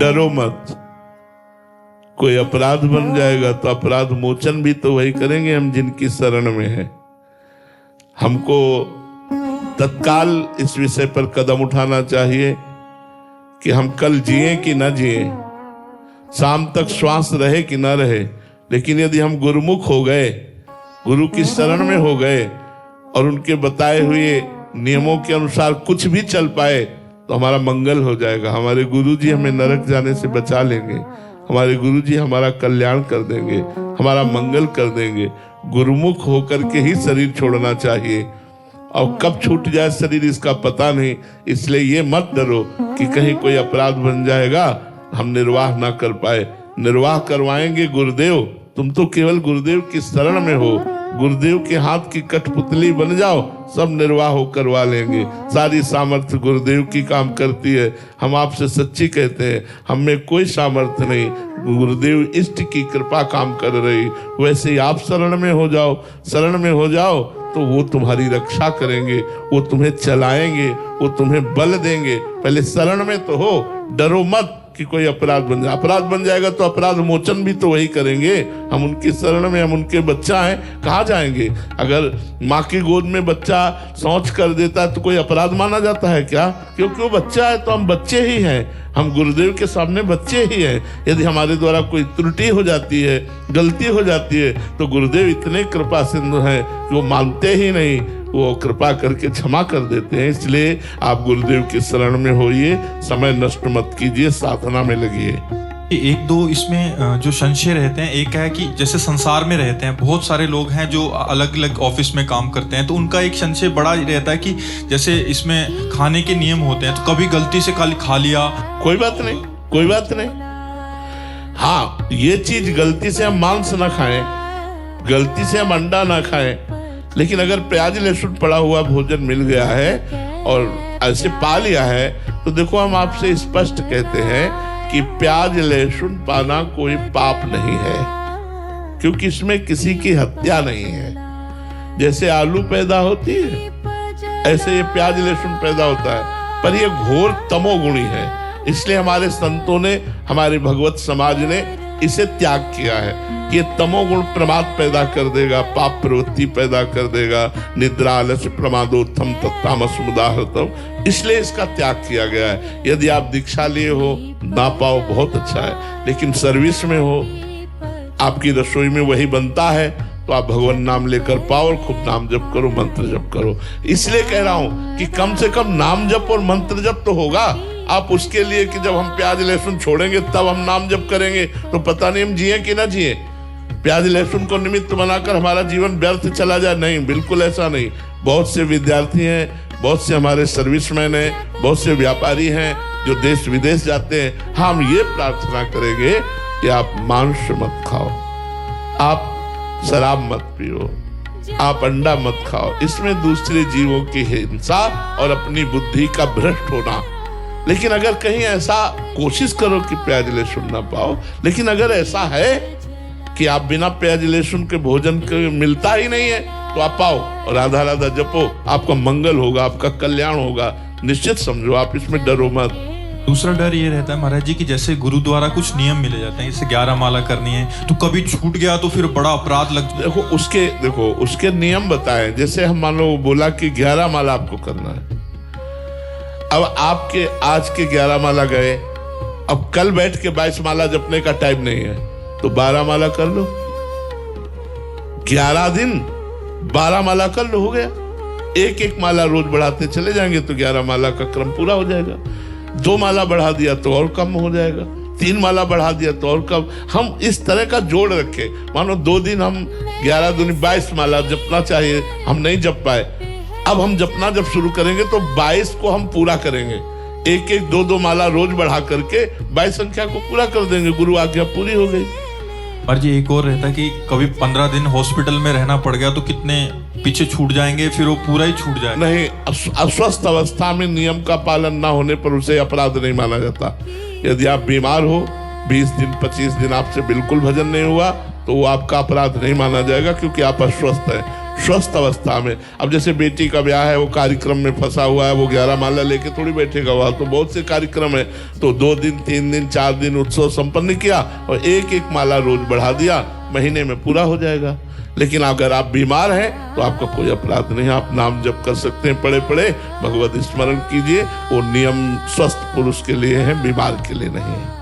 डरो मत, कोई अपराध बन जाएगा तो अपराध मोचन भी तो वही करेंगे हम जिनकी शरण में है। हमको तत्काल इस विषय पर कदम उठाना चाहिए कि हम कल जिए कि न जिए, शाम तक श्वास रहे कि न रहे, लेकिन यदि हम गुरुमुख हो गए, गुरु की शरण में हो गए और उनके बताए हुए नियमों के अनुसार कुछ भी चल पाए तो हमारा मंगल हो जाएगा। हमारे गुरुजी हमें नरक जाने से बचा लेंगे, हमारे गुरुजी हमारा कल्याण कर देंगे, हमारा मंगल कर देंगे। गुरुमुख होकर के ही शरीर छोड़ना चाहिए, और कब छूट जाए शरीर इसका पता नहीं। इसलिए ये मत डरो कि कहीं कोई अपराध बन जाएगा, हम निर्वाह ना कर पाए। निर्वाह करवाएंगे गुरुदेव, तुम तो केवल गुरुदेव की शरण में हो, गुरुदेव के हाथ की कठपुतली बन जाओ, सब निर्वाह हो करवा लेंगे। सारी सामर्थ्य गुरुदेव की काम करती है। हम आपसे सच्ची कहते हैं, हम में कोई सामर्थ्य नहीं, गुरुदेव इष्ट की कृपा काम कर रही। वैसे ही आप शरण में हो जाओ, शरण में हो जाओ तो वो तुम्हारी रक्षा करेंगे, वो तुम्हें चलाएंगे, वो तुम्हें बल देंगे। पहले शरण में तो हो, डरो मत कि कोई अपराध बन जाए। अपराध बन जाएगा तो अपराध मोचन भी तो वही करेंगे। हम उनकी शरण में, हम उनके बच्चा हैं, कहाँ जाएंगे? अगर माँ की गोद में बच्चा शौच कर देता है तो कोई अपराध माना जाता है क्या? क्योंकि वो बच्चा है तो हम बच्चे ही हैं, हम गुरुदेव के सामने बच्चे ही हैं। यदि हमारे द्वारा कोई त्रुटि हो जाती है, गलती हो जाती है, तो गुरुदेव इतने कृपा सिंधु हैं कि वो मानते ही नहीं, वो कृपा करके क्षमा कर देते हैं। इसलिए आप गुरुदेव की शरण में होइए, समय नष्ट मत कीजिए, साधना में लगिए। एक दो इसमें जो संशय रहते हैं, एक है कि जैसे संसार में रहते हैं बहुत सारे लोग हैं जो अलग अलग ऑफिस में काम करते हैं, तो उनका एक संशय बड़ा रहता है कि जैसे इसमें खाने के नियम होते हैं, तो कभी गलती से खा लिया। कोई बात नहीं, कोई बात नहीं। हाँ, ये चीज गलती से हम मांस ना खाएं, गलती से हम अंडा ना खाएं, लेकिन अगर प्याज लहसुन पड़ा हुआ भोजन मिल गया है और ऐसे पा लिया है, तो देखो हम आपसे स्पष्ट कहते हैं कि प्याज लहसुन पाना कोई पाप नहीं है, क्योंकि इसमें किसी की हत्या नहीं है। जैसे आलू पैदा होती है, ऐसे ये प्याज लहसुन पैदा होता है, पर ये घोर तमोगुणी है। इसलिए हमारे संतों ने, हमारे भगवत समाज ने इसे त्याग किया है कि ये तमोगुण प्रमाद पैदा कर देगा, पाप प्रवृत्ति पैदा कर देगा, निद्रा आलस्य प्रमादोत्थम तत्तामस मुदाहृतम। इसलिए इसका त्याग किया गया है। यदि आप दीक्षा लिए हो, ना पाओ बहुत अच्छा है, लेकिन सर्विस में हो, आपकी रसोई में वही बनता है, तो आप भगवान नाम लेकर पाओ और खूब नाम जप करो, मंत्र जप करो। इसलिए कह रहा हूं कि कम से कम नाम जप और मंत्र जप तो होगा। आप उसके लिए कि जब हम प्याज लहसुन छोड़ेंगे तब हम नाम जप करेंगे, तो पता नहीं हम जिए कि ना जिए। प्याज लहसुन को निमित्त बनाकर हमारा जीवन व्यर्थ चला जाए, नहीं, बिल्कुल ऐसा नहीं। बहुत से विद्यार्थी हैं, बहुत से हमारे सर्विसमैन हैं, बहुत से व्यापारी हैं जो देश विदेश जाते हैं। हम ये प्रार्थना करेंगे कि आप मांस मत खाओ, आप शराब मत पियो, आप अंडा मत खाओ। इसमें दूसरे जीवों की हिंसा और अपनी बुद्धि का भ्रष्ट होना। लेकिन अगर कहीं ऐसा, कोशिश करो कि प्याज लहसुन ना पाओ, लेकिन अगर ऐसा है कि आप बिना प्याज लहसुन के भोजन के मिलता ही नहीं है, तो आप पाओ और राधा राधा जपो, आपका मंगल होगा, आपका कल्याण होगा, निश्चित समझो। आप इसमें डरो मत। दूसरा डर ये रहता है महाराज जी कि जैसे गुरु द्वारा कुछ नियम मिले जाते हैं, जैसे 11 माला करनी है, तो कभी छूट गया तो फिर बड़ा अपराध लग। देखो उसके नियम बताए। जैसे हम मान लो बोला कि 11 माला आपको करना है, अब आपके आज के 11 माला गए, अब कल बैठ के 22 माला जपने का टाइम नहीं है, तो 12 माला कर लो। 11 दिन 12 माला कर लो, हो गया। एक एक माला रोज बढ़ाते चले जाएंगे तो 11 माला का क्रम पूरा हो जाएगा। 2 माला बढ़ा दिया तो और कम हो जाएगा, 3 माला बढ़ा दिया तो और कम। हम इस तरह का जोड़ रखे। मानो 2 दिन हम 11 दूनी 22 माला जपना चाहिए, हम नहीं जप पाए। अब हम जपना जब शुरू करेंगे तो 22 को हम पूरा करेंगे। एक एक 2-2 माला रोज बढ़ा करके 22 संख्या को पूरा कर देंगे। गुरु आज्ञा पूरी हो गई। और जी एक और रहता है कि कभी 15 दिन हॉस्पिटल में रहना पड़ गया तो कितने पीछे छूट जाएंगे, फिर वो पूरा ही छूट जाएगा। नहीं, अस्वस्थ अवस्था में नियम का पालन ना होने पर उसे अपराध नहीं माना जाता। यदि आप बीमार हो, 20 दिन 25 दिन आपसे बिल्कुल भजन नहीं हुआ, तो वो आपका अपराध नहीं माना जाएगा, क्योंकि आप अस्वस्थ हैं। स्वस्थ अवस्था में। अब जैसे बेटी का ब्याह है, वो कार्यक्रम में फंसा हुआ है, वो 11 माला लेके थोड़ी बैठेगा, वहाँ तो बहुत से कार्यक्रम है, तो 2 दिन 3 दिन 4 दिन उत्सव संपन्न किया और एक एक माला रोज बढ़ा दिया, महीने में पूरा हो जाएगा। लेकिन अगर आप बीमार हैं तो आपका कोई अपराध नहीं, आप नाम जप कर सकते हैं, पड़े पड़े भगवत स्मरण कीजिए। वो नियम स्वस्थ पुरुष के लिए है, बीमार के लिए नहीं है।